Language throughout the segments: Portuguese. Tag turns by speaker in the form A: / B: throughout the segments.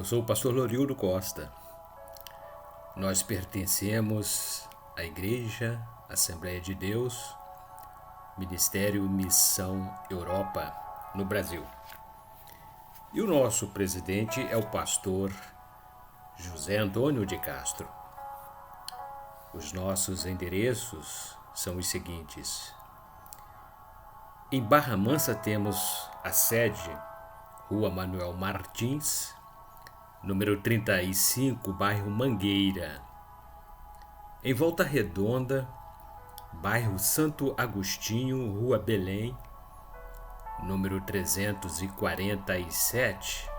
A: Eu sou o pastor Lorildo Costa. Nós pertencemos à Igreja Assembleia de Deus, Ministério Missão Europa, no Brasil. E o nosso presidente é o pastor José Antônio de Castro. Os nossos endereços são os seguintes. Em Barra Mansa temos a sede, Rua Manuel Martins, número 35, bairro Mangueira. Em Volta Redonda, bairro Santo Agostinho, Rua Belém, número 347.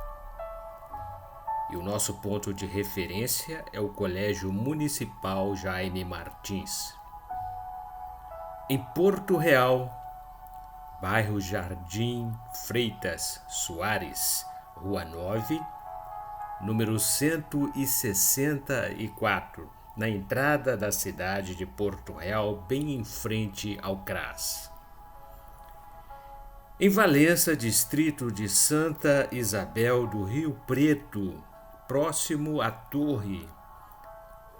A: E o nosso ponto de referência é o Colégio Municipal Jaime Martins. Em Porto Real, bairro Jardim Freitas Soares, Rua 9, número 164, na entrada da cidade de Porto Real, bem em frente ao CRAS. Em Valença, distrito de Santa Isabel do Rio Preto, próximo à Torre,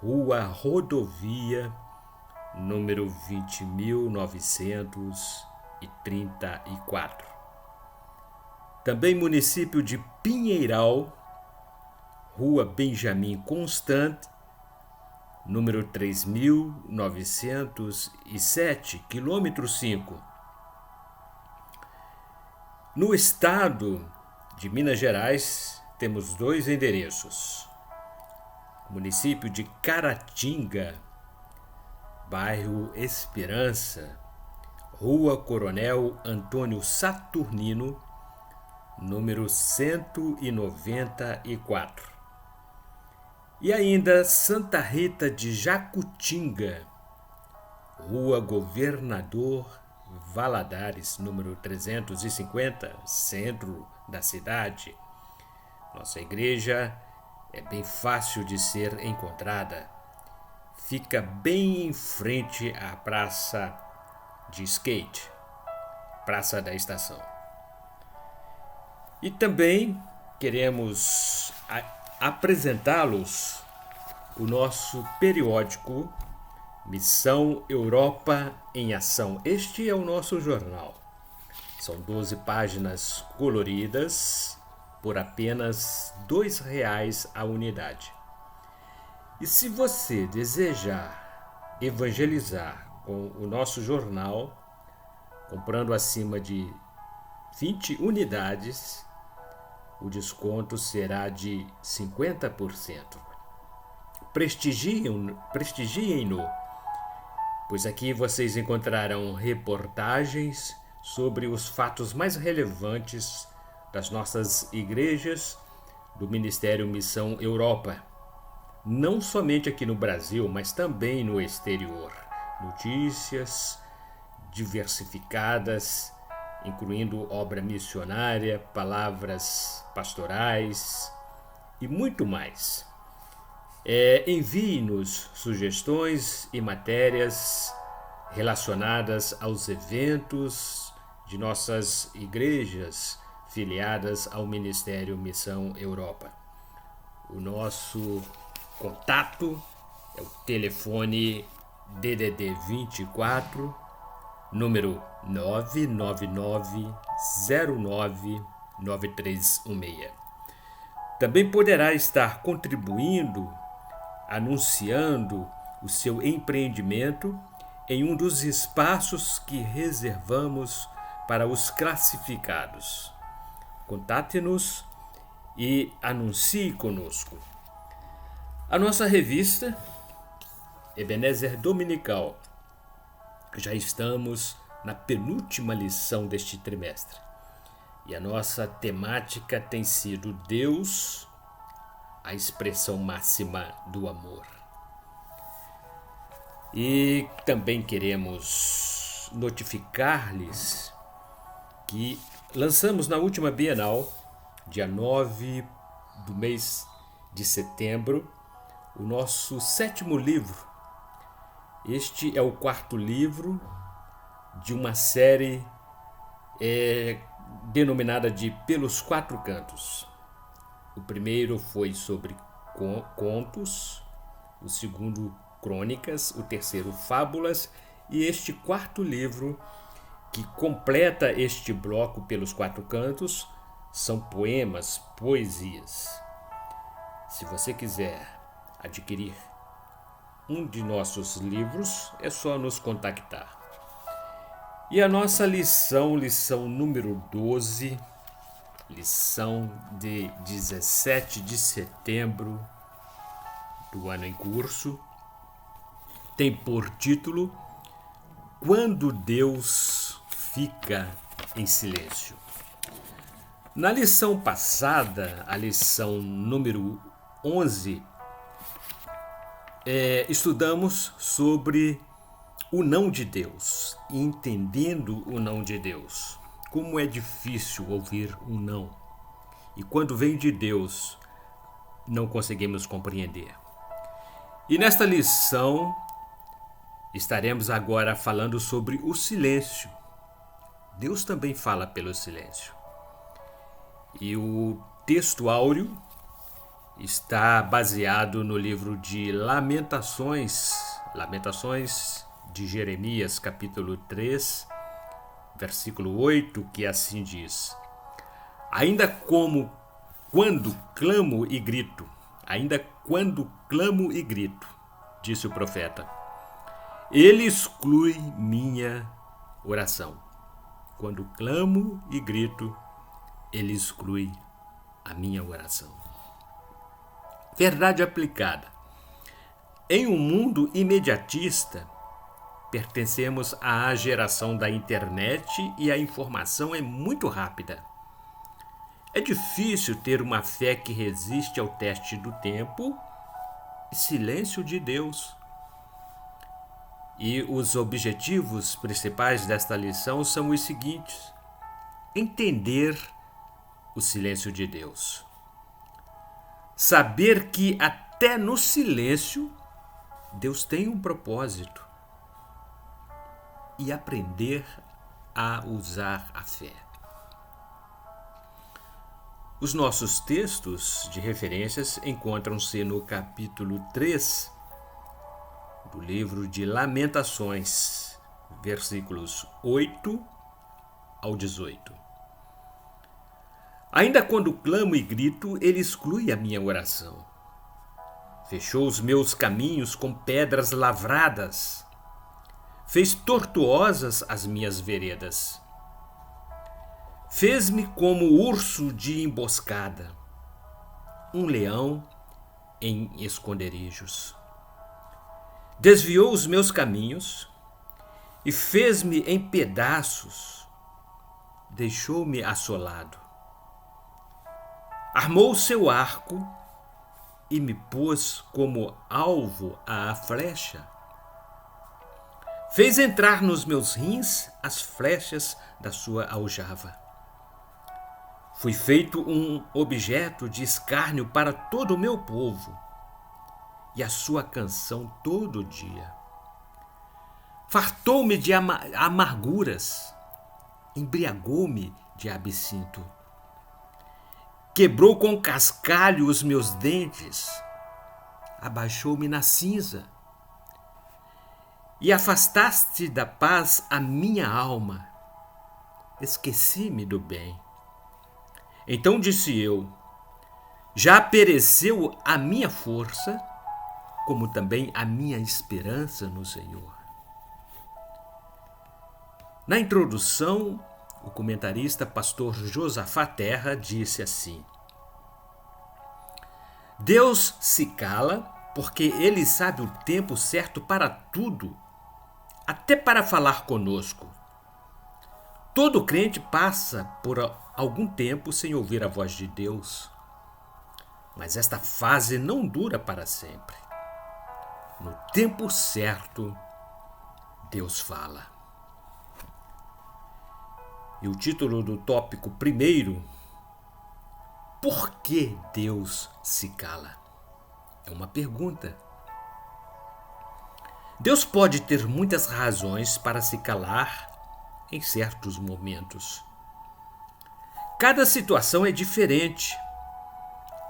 A: Rua Rodovia, número 20.934. Também município de Pinheiral, Rua Benjamin Constant, número 3.907, quilômetro 5. No estado de Minas Gerais, temos dois endereços. Município de Caratinga, bairro Esperança, Rua Coronel Antônio Saturnino, número 194. E ainda Santa Rita de Jacutinga, Rua Governador Valadares, número 350, centro da cidade. Nossa igreja é bem fácil de ser encontrada. Fica bem em frente à praça de skate, Praça da Estação. E também queremos apresentá-los o nosso periódico Missão Europa em Ação. Este é o nosso jornal. São 12 páginas coloridas por apenas R$ 2,00 a unidade. E se você desejar evangelizar com o nosso jornal, comprando acima de 20 unidades, o desconto será de 50%. Prestigiem-no, pois aqui vocês encontrarão reportagens sobre os fatos mais relevantes das nossas igrejas do Ministério Missão Europa, não somente aqui no Brasil, mas também no exterior. Notícias diversificadas, incluindo obra missionária, palavras pastorais e muito mais. Envie-nos sugestões e matérias relacionadas aos eventos de nossas igrejas filiadas ao Ministério Missão Europa. O nosso contato é o telefone DDD 24, número 999099316. Também poderá estar contribuindo, anunciando o seu empreendimento em um dos espaços que reservamos para os classificados. Contate-nos e anuncie conosco. A nossa revista Ebenezer Dominical. Já estamos na penúltima lição deste trimestre. E a nossa temática tem sido Deus, a expressão máxima do amor. E também queremos notificar-lhes que lançamos na última Bienal, dia 9 do mês de setembro, o nosso 7º livro. Este é o 4º livro de uma série denominada de Pelos Quatro Cantos. O primeiro foi sobre contos, o segundo crônicas, o terceiro fábulas e este quarto livro que completa este bloco pelos quatro cantos são poemas, poesias. Se você quiser adquirir um de nossos livros, é só nos contactar. E a nossa lição número 12, lição de 17 de setembro do ano em curso, tem por título Quando Deus fica em silêncio. Na lição passada, a lição número 11, estudamos sobre o não de Deus, entendendo o não de Deus. Como é difícil ouvir um não. E quando vem de Deus, não conseguimos compreender. E nesta lição, estaremos agora falando sobre o silêncio. Deus também fala pelo silêncio. E o texto áureo está baseado no livro de Lamentações de Jeremias, capítulo 3, versículo 8, que assim diz: Ainda quando clamo e grito, disse o profeta, ele exclui minha oração. Quando clamo e grito, ele exclui a minha oração. Verdade aplicada. Em um mundo imediatista, pertencemos à geração da internet e a informação é muito rápida. É difícil ter uma fé que resiste ao teste do tempo e silêncio de Deus. E os objetivos principais desta lição são os seguintes: entender o silêncio de Deus. Saber que até no silêncio Deus tem um propósito. E aprender a usar a fé. Os nossos textos de referências encontram-se no capítulo 3 do livro de Lamentações, versículos 8 ao 18. Ainda quando clamo e grito, ele exclui a minha oração. Fechou os meus caminhos com pedras lavradas. Fez tortuosas as minhas veredas. Fez-me como urso de emboscada, um leão em esconderijos. Desviou os meus caminhos e fez-me em pedaços, deixou-me assolado. Armou seu arco e me pôs como alvo à flecha. Fez entrar nos meus rins as flechas da sua aljava. Fui feito um objeto de escárnio para todo o meu povo, e a sua canção todo dia. Fartou-me de amarguras, embriagou-me de absinto. Quebrou com cascalho os meus dentes, abaixou-me na cinza. E afastaste da paz a minha alma, esqueci-me do bem. Então disse eu, já pereceu a minha força, como também a minha esperança no Senhor. Na introdução, o comentarista pastor Josafá Terra disse assim: Deus se cala porque ele sabe o tempo certo para tudo, até para falar conosco. Todo crente passa por algum tempo sem ouvir a voz de Deus, mas esta fase não dura para sempre. No tempo certo, Deus fala. E o título do tópico primeiro: por que Deus se cala? É uma pergunta. Deus pode ter muitas razões para se calar em certos momentos. Cada situação é diferente,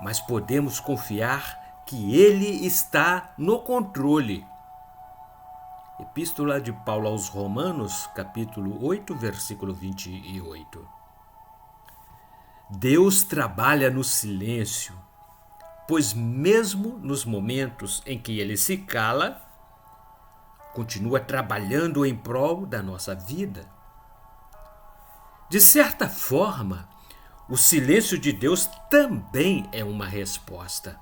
A: mas podemos confiar que Ele está no controle. Epístola de Paulo aos Romanos, capítulo 8, versículo 28. Deus trabalha no silêncio, pois mesmo nos momentos em que Ele se cala, continua trabalhando em prol da nossa vida. De certa forma, o silêncio de Deus também é uma resposta.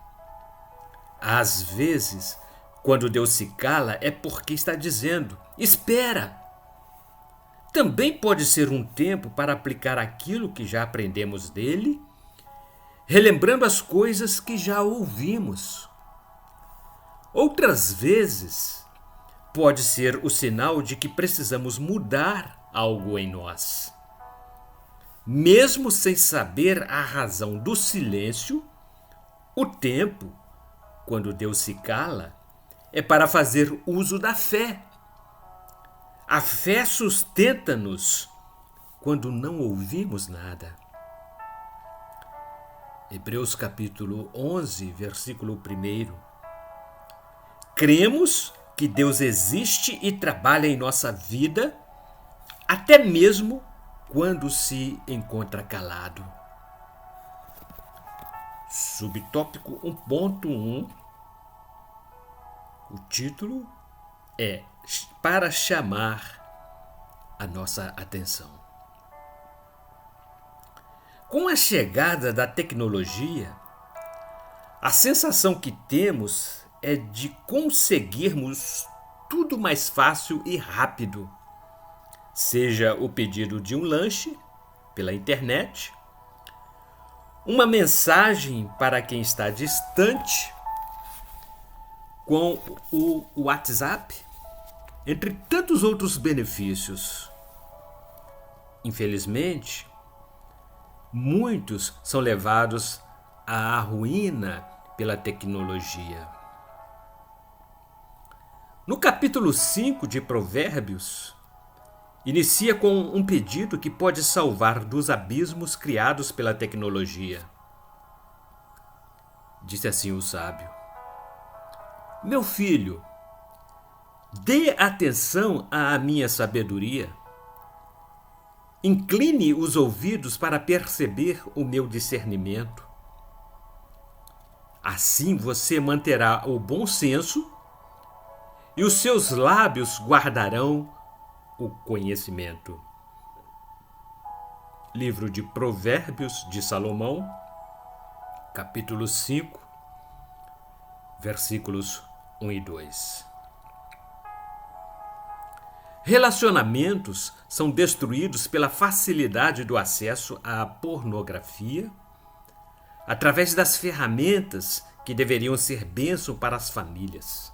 A: Às vezes, quando Deus se cala, é porque está dizendo: espera. Também pode ser um tempo para aplicar aquilo que já aprendemos dele, relembrando as coisas que já ouvimos. Outras vezes, pode ser o sinal de que precisamos mudar algo em nós. Mesmo sem saber a razão do silêncio, o tempo, quando Deus se cala, é para fazer uso da fé. A fé sustenta-nos quando não ouvimos nada. Hebreus capítulo 11, versículo 1. Cremos que Deus existe e trabalha em nossa vida, até mesmo quando se encontra calado. Subtópico 1.1. O título é Para chamar a nossa atenção. Com a chegada da tecnologia, a sensação que temos é de conseguirmos tudo mais fácil e rápido. Seja o pedido de um lanche pela internet, uma mensagem para quem está distante com o WhatsApp, entre tantos outros benefícios. Infelizmente, muitos são levados à ruína pela tecnologia. No capítulo 5 de Provérbios, inicia com um pedido que pode salvar dos abismos criados pela tecnologia. Disse assim o sábio: meu filho, dê atenção à minha sabedoria. Incline os ouvidos para perceber o meu discernimento. Assim você manterá o bom senso e os seus lábios guardarão o conhecimento. Livro de Provérbios de Salomão, capítulo 5, versículos 1 e 2. Relacionamentos são destruídos pela facilidade do acesso à pornografia, através das ferramentas que deveriam ser bênção para as famílias.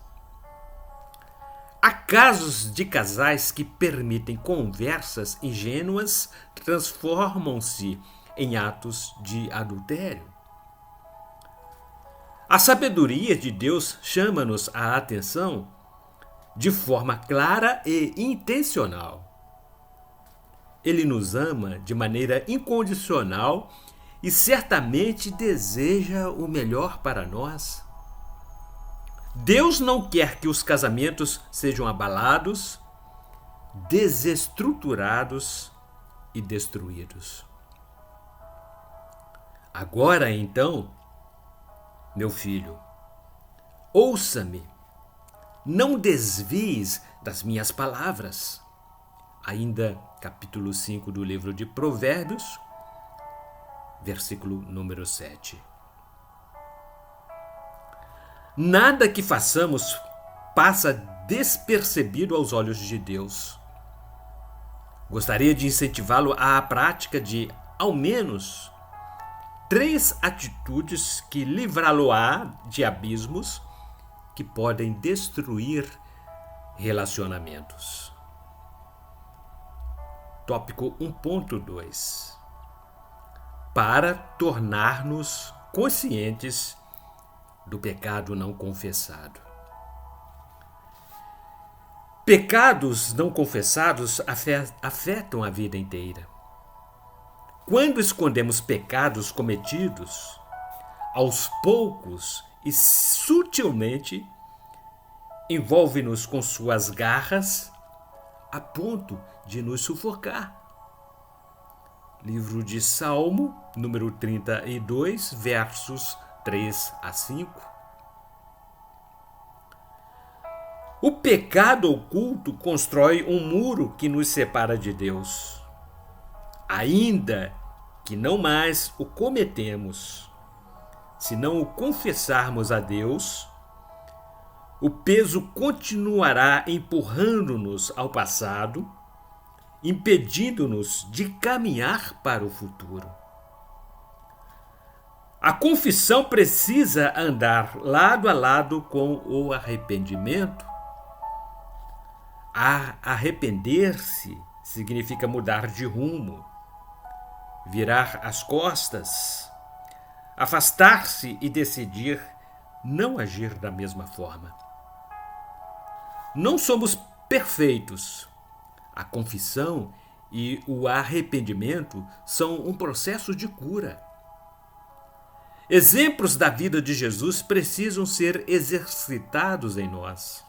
A: Há casos de casais que permitem conversas ingênuas transformam-se em atos de adultério. A sabedoria de Deus chama-nos a atenção de forma clara e intencional. Ele nos ama de maneira incondicional e certamente deseja o melhor para nós. Deus não quer que os casamentos sejam abalados, desestruturados e destruídos. Agora, então, meu filho, ouça-me, não desvies das minhas palavras. Ainda capítulo 5 do livro de Provérbios, versículo número 7. Nada que façamos passa despercebido aos olhos de Deus. Gostaria de incentivá-lo à prática de, ao menos, 3 atitudes que livrá-lo-á de abismos que podem destruir relacionamentos. Tópico 1.2. Para tornar-nos conscientes do pecado não confessado. Pecados não confessados afetam a vida inteira. Quando escondemos pecados cometidos, aos poucos e sutilmente, envolve-nos com suas garras a ponto de nos sufocar. Livro de Salmo, número 32, versos 3 a 5. O pecado oculto constrói um muro que nos separa de Deus. Ainda que não mais o cometemos, se não o confessarmos a Deus, o peso continuará empurrando-nos ao passado, impedindo-nos de caminhar para o futuro. A confissão precisa andar lado a lado com o arrependimento. Arrepender-se significa mudar de rumo, virar as costas, afastar-se e decidir não agir da mesma forma. Não somos perfeitos. A confissão e o arrependimento são um processo de cura. Exemplos da vida de Jesus precisam ser exercitados em nós.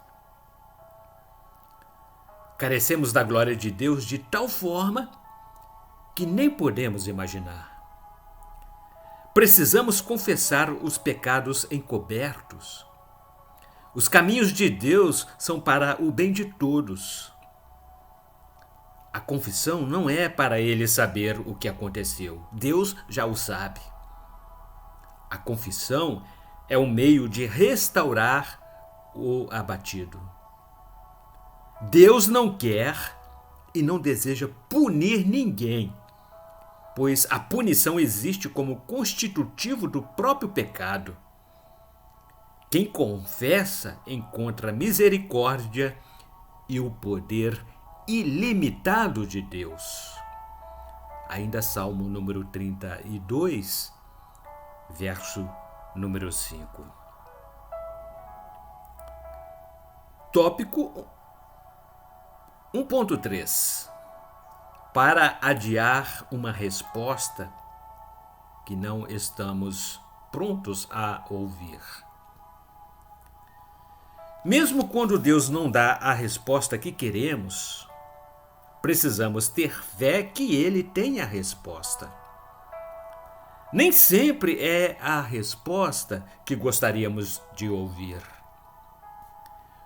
A: Carecemos da glória de Deus de tal forma que nem podemos imaginar. Precisamos confessar os pecados encobertos. Os caminhos de Deus são para o bem de todos. A confissão não é para ele saber o que aconteceu. Deus já o sabe. A confissão é um meio de restaurar o abatido. Deus não quer e não deseja punir ninguém, pois a punição existe como constitutivo do próprio pecado. Quem confessa encontra misericórdia e o poder ilimitado de Deus. Ainda Salmo número 32, verso número 5. Tópico 1.3. Para adiar uma resposta que não estamos prontos a ouvir. Mesmo quando Deus não dá a resposta que queremos, precisamos ter fé que Ele tem a resposta. Nem sempre é a resposta que gostaríamos de ouvir.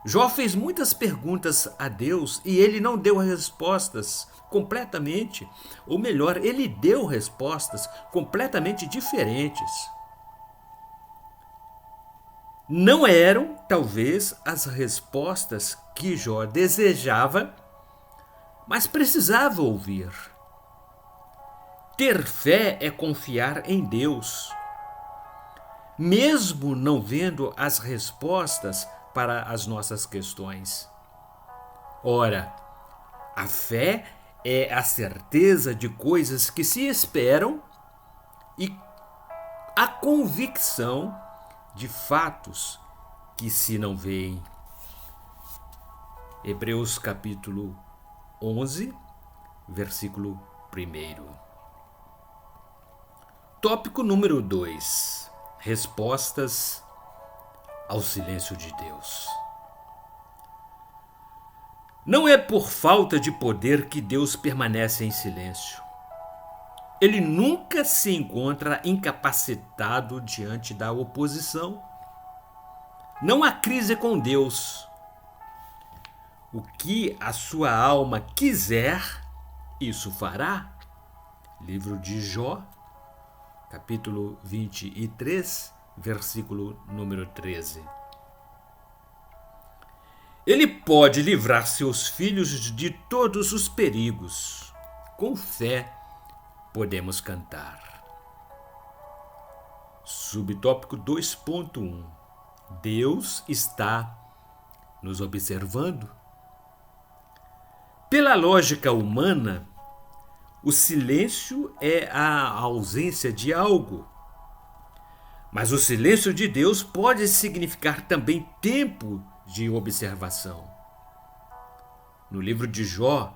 A: Jó fez muitas perguntas a Deus e ele não deu respostas completamente, ou melhor, ele deu respostas completamente diferentes. Não eram, talvez, as respostas que Jó desejava, mas precisava ouvir. Ter fé é confiar em Deus, mesmo não vendo as respostas para as nossas questões. Ora, a fé é a certeza de coisas que se esperam e a convicção de fatos que se não veem. Hebreus capítulo 11, versículo 1. Tópico número 2. Respostas ao silêncio de Deus. Não é por falta de poder que Deus permanece em silêncio. Ele nunca se encontra incapacitado diante da oposição. Não há crise com Deus. O que a sua alma quiser, isso fará. Livro de Jó, capítulo 23, versículo número 13. Ele pode livrar seus filhos de todos os perigos. Com fé, podemos cantar. Subtópico 2.1. Deus está nos observando. Pela lógica humana, o silêncio é a ausência de algo. Mas o silêncio de Deus pode significar também tempo de observação. No livro de Jó,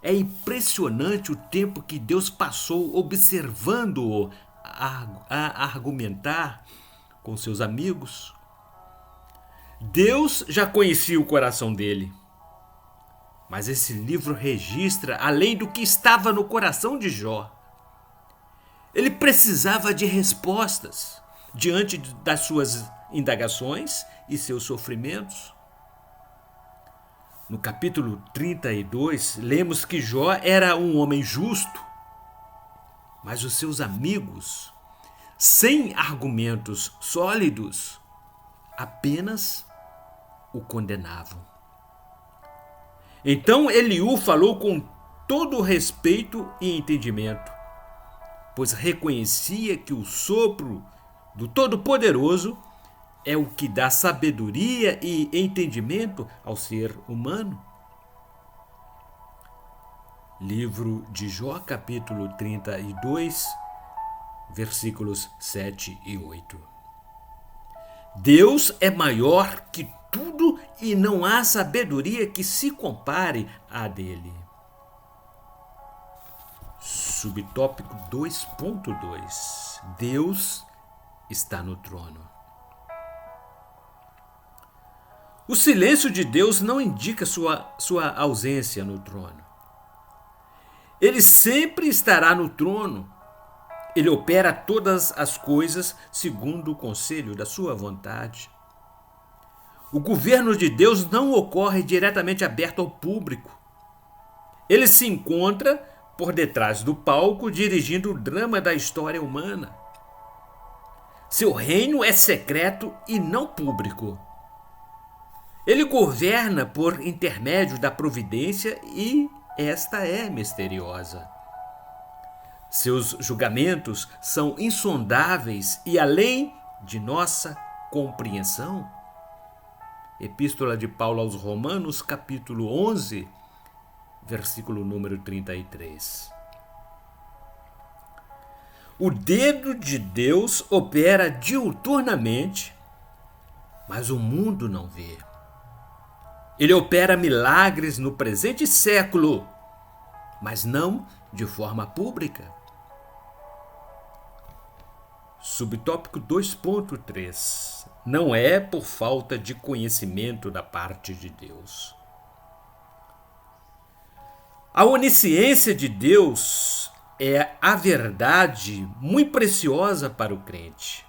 A: é impressionante o tempo que Deus passou observando-o a argumentar com seus amigos. Deus já conhecia o coração dele. Mas esse livro registra além do que estava no coração de Jó. Ele precisava de respostas diante das suas indagações e seus sofrimentos. No capítulo 32, lemos que Jó era um homem justo, mas os seus amigos, sem argumentos sólidos, apenas o condenavam. Então Eliú falou com todo respeito e entendimento, pois reconhecia que o sopro do Todo-Poderoso é o que dá sabedoria e entendimento ao ser humano. Livro de Jó, capítulo 32, versículos 7 e 8. Deus é maior que tudo e não há sabedoria que se compare à dele. Subtópico 2.2. Deus está no trono. O silêncio de Deus não indica sua ausência no trono. Ele sempre estará no trono. Ele opera todas as coisas segundo o conselho da sua vontade. O governo de Deus não ocorre diretamente aberto ao público. Ele se encontra por detrás do palco dirigindo o drama da história humana. Seu reino é secreto e não público. Ele governa por intermédio da providência e esta é misteriosa. Seus julgamentos são insondáveis e além de nossa compreensão. Epístola de Paulo aos Romanos, capítulo 11, versículo número 33. O dedo de Deus opera diuturnamente, mas o mundo não vê. Ele opera milagres no presente século, mas não de forma pública. Subtópico 2.3. Não é por falta de conhecimento da parte de Deus. A onisciência de Deus é a verdade muito preciosa para o crente.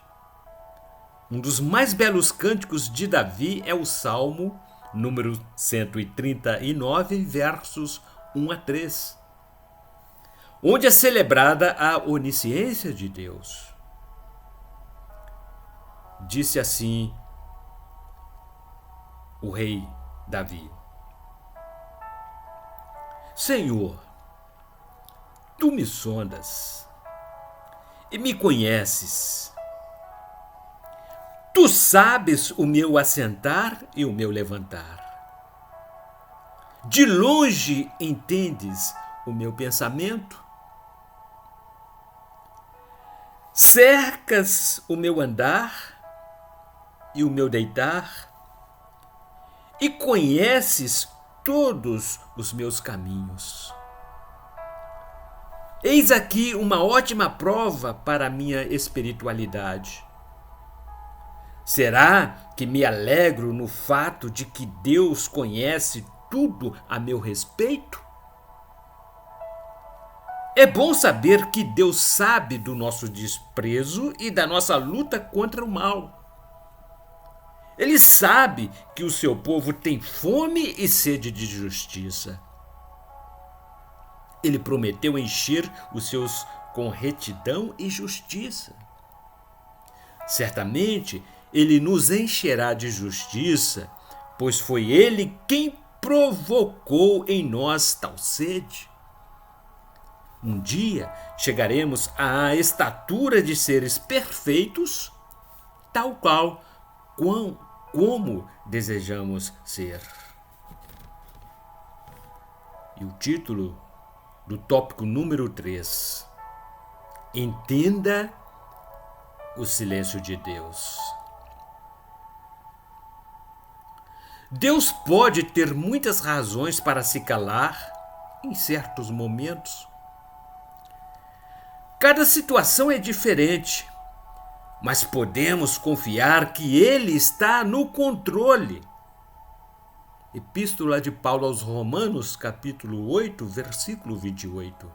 A: Um dos mais belos cânticos de Davi é o Salmo número 139, versos 1 a 3, onde é celebrada a onisciência de Deus. Disse assim o rei Davi: Senhor, tu me sondas e me conheces. Tu sabes o meu assentar e o meu levantar. De longe entendes o meu pensamento. Cercas o meu andar e o meu deitar, e conheces todos os meus caminhos. Eis aqui uma ótima prova para a minha espiritualidade. Será que me alegro no fato de que Deus conhece tudo a meu respeito? É bom saber que Deus sabe do nosso desprezo e da nossa luta contra o mal. Ele sabe que o seu povo tem fome e sede de justiça. Ele prometeu encher os seus com retidão e justiça. Certamente, ele nos encherá de justiça, pois foi ele quem provocou em nós tal sede. Um dia chegaremos à estatura de seres perfeitos, tal qual como desejamos ser. E o título do tópico número 3: Entenda o silêncio de Deus. Deus pode ter muitas razões para se calar em certos momentos. Cada situação é diferente, mas podemos confiar que Ele está no controle. Epístola de Paulo aos Romanos, capítulo 8, versículo 28.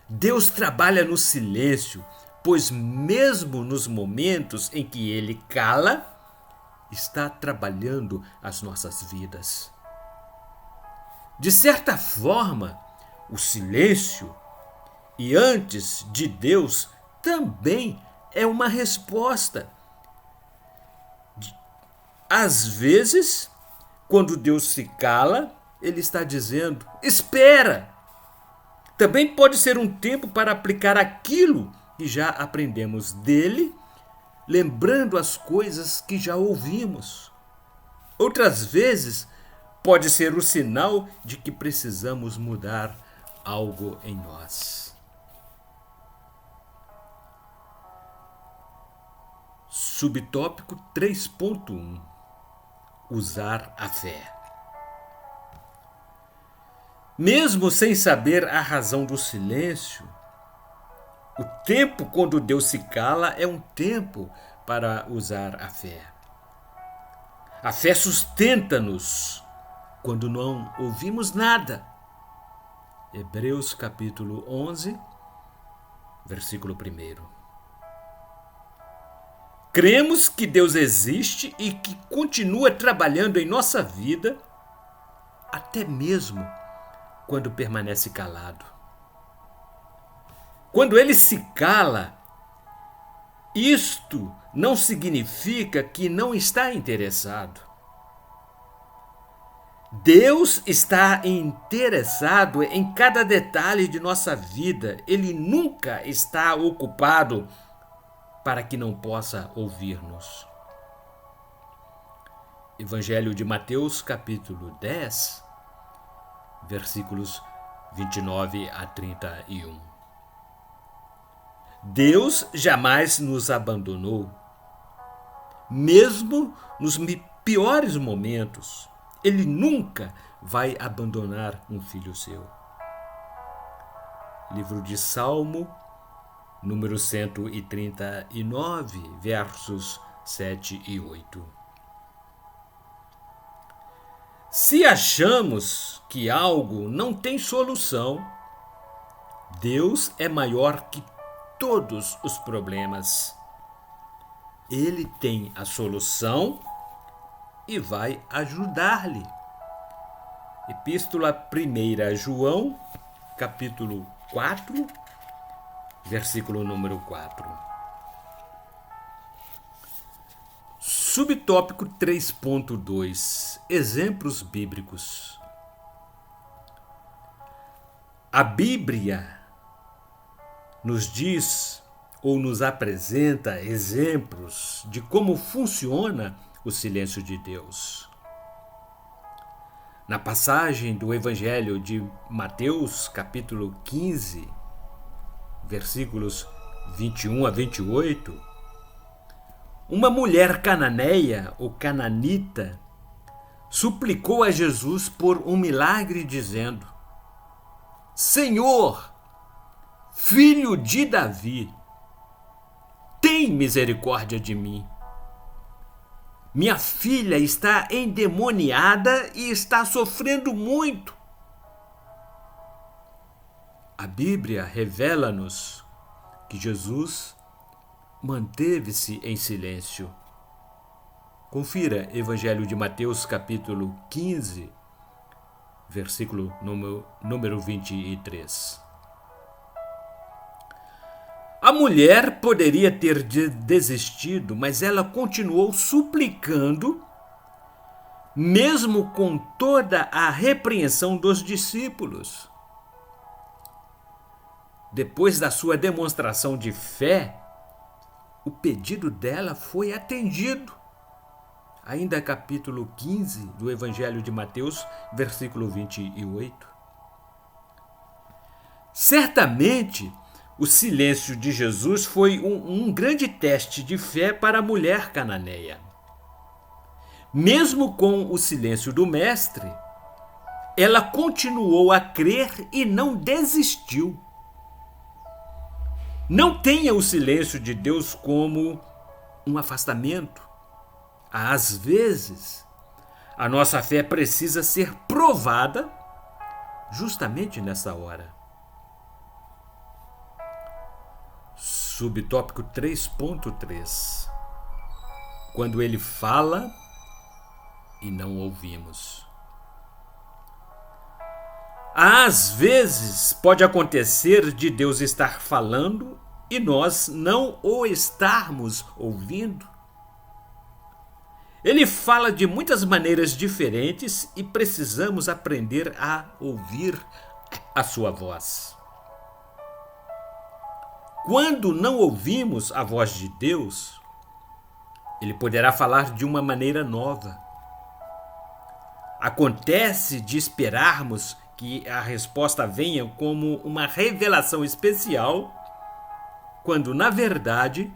A: Deus trabalha no silêncio, pois mesmo nos momentos em que Ele cala, está trabalhando as nossas vidas. De certa forma, o silêncio, e antes de Deus, também é uma resposta. Às vezes, quando Deus se cala, Ele está dizendo: espera! Também pode ser um tempo para aplicar aquilo que já aprendemos dele, lembrando as coisas que já ouvimos. Outras vezes, pode ser o sinal de que precisamos mudar algo em nós. Subtópico 3.1: Usar a fé. Mesmo sem saber a razão do silêncio, o tempo quando Deus se cala é um tempo para usar a fé. A fé sustenta-nos quando não ouvimos nada. Hebreus capítulo 11, versículo 1. Cremos que Deus existe e que continua trabalhando em nossa vida, até mesmo quando permanece calado. Quando Ele se cala, isto não significa que não está interessado. Deus está interessado em cada detalhe de nossa vida. Ele nunca está ocupado para que não possa ouvir-nos. Evangelho de Mateus, capítulo 10, versículos 29 a 31. Deus jamais nos abandonou, mesmo nos piores momentos. Ele nunca vai abandonar um filho seu. Livro de Salmo, número 139, versos 7 e 8. Se achamos que algo não tem solução, Deus é maior que todos os problemas. Ele tem a solução e vai ajudar-lhe. Epístola 1 a João, capítulo 4, versículo número 4. Subtópico 3.2: Exemplos bíblicos. A Bíblia nos diz ou nos apresenta exemplos de como funciona o silêncio de Deus. Na passagem do Evangelho de Mateus, capítulo 15, versículos 21 a 28, uma mulher cananeia ou cananita suplicou a Jesus por um milagre, dizendo: Senhor, filho de Davi, tem misericórdia de mim. Minha filha está endemoniada e está sofrendo muito. A Bíblia revela-nos que Jesus manteve-se em silêncio. Confira Evangelho de Mateus, capítulo 15, versículo número 23. A mulher poderia ter desistido, mas ela continuou suplicando, mesmo com toda a repreensão dos discípulos. Depois da sua demonstração de fé, o pedido dela foi atendido. Ainda capítulo 15 do Evangelho de Mateus, versículo 28. Certamente, o silêncio de Jesus foi um grande teste de fé para a mulher cananeia. Mesmo com o silêncio do Mestre, ela continuou a crer e não desistiu. Não tenha o silêncio de Deus como um afastamento. Às vezes, a nossa fé precisa ser provada justamente nessa hora. Subtópico 3.3. Quando ele fala e não ouvimos. Às vezes pode acontecer de Deus estar falando e nós não o estarmos ouvindo. Ele fala de muitas maneiras diferentes e precisamos aprender a ouvir a sua voz. Quando não ouvimos a voz de Deus, ele poderá falar de uma maneira nova. Acontece de esperarmos que a resposta venha como uma revelação especial, quando, na verdade,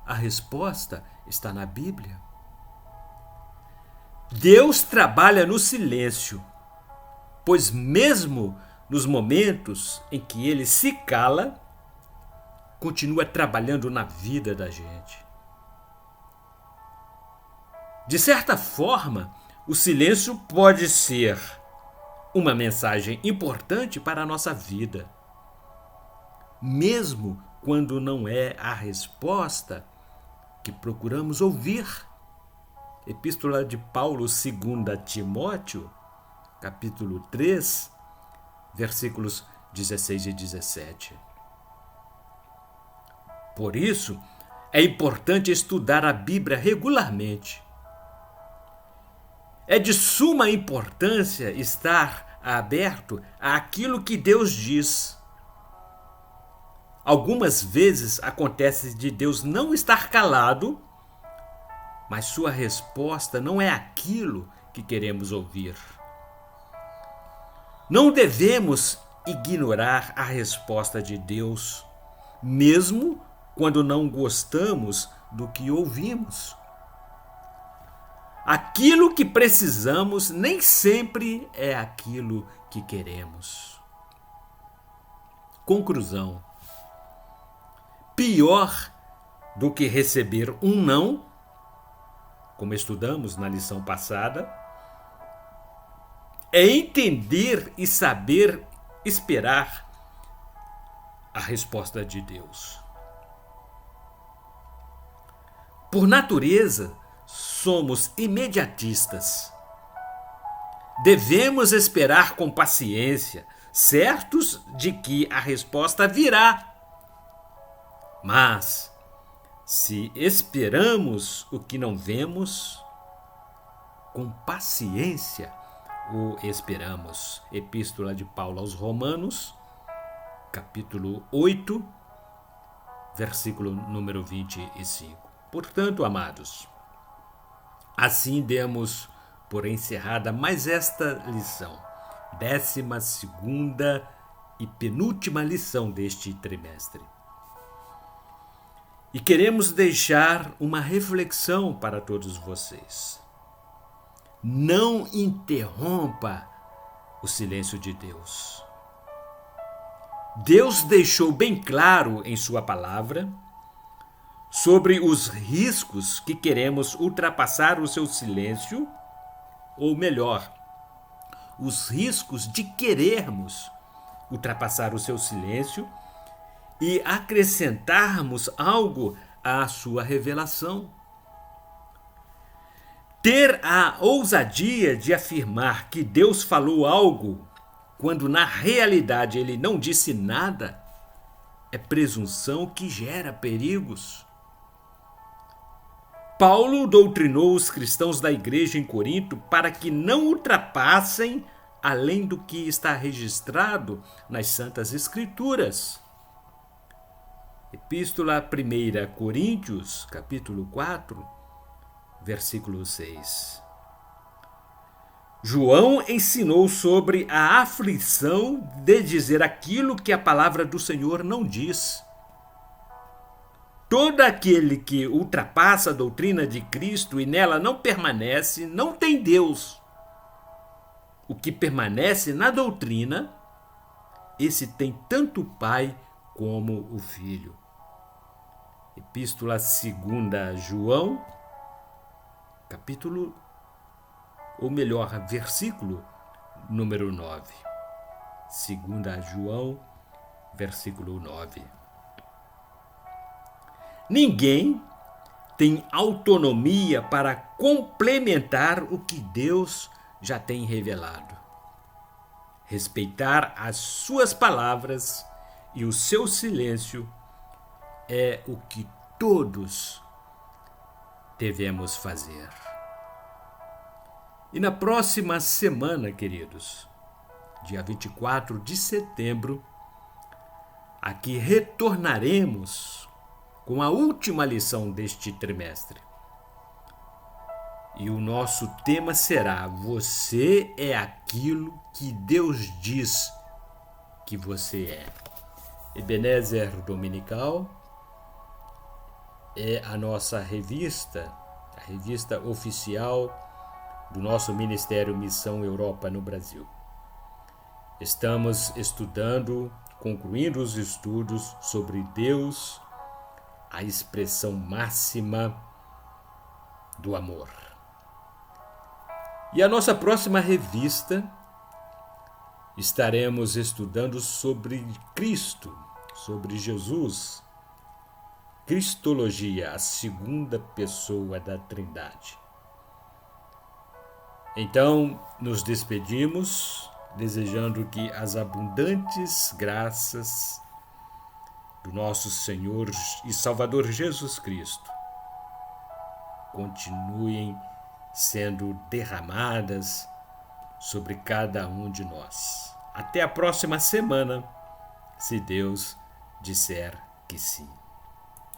A: a resposta está na Bíblia. Deus trabalha no silêncio, pois mesmo nos momentos em que ele se cala, continua trabalhando na vida da gente. De certa forma, o silêncio pode ser uma mensagem importante para a nossa vida, mesmo quando não é a resposta que procuramos ouvir. Epístola de Paulo 2 Timóteo, capítulo 3, versículos 16 e 17. Por isso, é importante estudar a Bíblia regularmente. É de suma importância estar aberto àquilo que Deus diz. Algumas vezes acontece de Deus não estar calado, mas sua resposta não é aquilo que queremos ouvir. Não devemos ignorar a resposta de Deus, mesmo quando não gostamos do que ouvimos. Aquilo que precisamos nem sempre é aquilo que queremos. Conclusão: pior do que receber um não, como estudamos na lição passada, é entender e saber esperar a resposta de Deus. Por natureza, somos imediatistas. Devemos esperar com paciência, certos de que a resposta virá. Mas, se esperamos o que não vemos, com paciência o esperamos. Epístola de Paulo aos Romanos, capítulo 8, versículo número 25. Portanto, amados, assim demos por encerrada mais esta lição, 12ª e penúltima lição deste trimestre. E queremos deixar uma reflexão para todos vocês. Não interrompa o silêncio de Deus. Deus deixou bem claro em sua palavra sobre os riscos que queremos ultrapassar o seu silêncio, ou melhor, os riscos de querermos ultrapassar o seu silêncio e acrescentarmos algo à sua revelação. Ter a ousadia de afirmar que Deus falou algo quando na realidade ele não disse nada é presunção que gera perigos. Paulo doutrinou os cristãos da igreja em Corinto para que não ultrapassem além do que está registrado nas Santas Escrituras. Epístola 1 Coríntios, capítulo 4, versículo 6. João ensinou sobre a aflição de dizer aquilo que a palavra do Senhor não diz. Todo aquele que ultrapassa a doutrina de Cristo e nela não permanece, não tem Deus. O que permanece na doutrina, esse tem tanto o Pai como o Filho. Epístola 2 João, versículo número 9. 2 João, versículo 9. Ninguém tem autonomia para complementar o que Deus já tem revelado. Respeitar as suas palavras e o seu silêncio é o que todos devemos fazer. E na próxima semana, queridos, dia 24 de setembro, aqui retornaremos com a última lição deste trimestre. E o nosso tema será: você é aquilo que Deus diz que você é. Ebenezer Dominical é a nossa revista, a revista oficial do nosso Ministério Missão Europa no Brasil. Estamos concluindo os estudos sobre Deus, a expressão máxima do amor. E a nossa próxima revista estaremos estudando sobre Cristo, sobre Jesus, Cristologia, a segunda pessoa da Trindade. Então, nos despedimos, desejando que as abundantes graças do nosso Senhor e Salvador Jesus Cristo continuem sendo derramadas sobre cada um de nós. Até a próxima semana, se Deus disser que sim.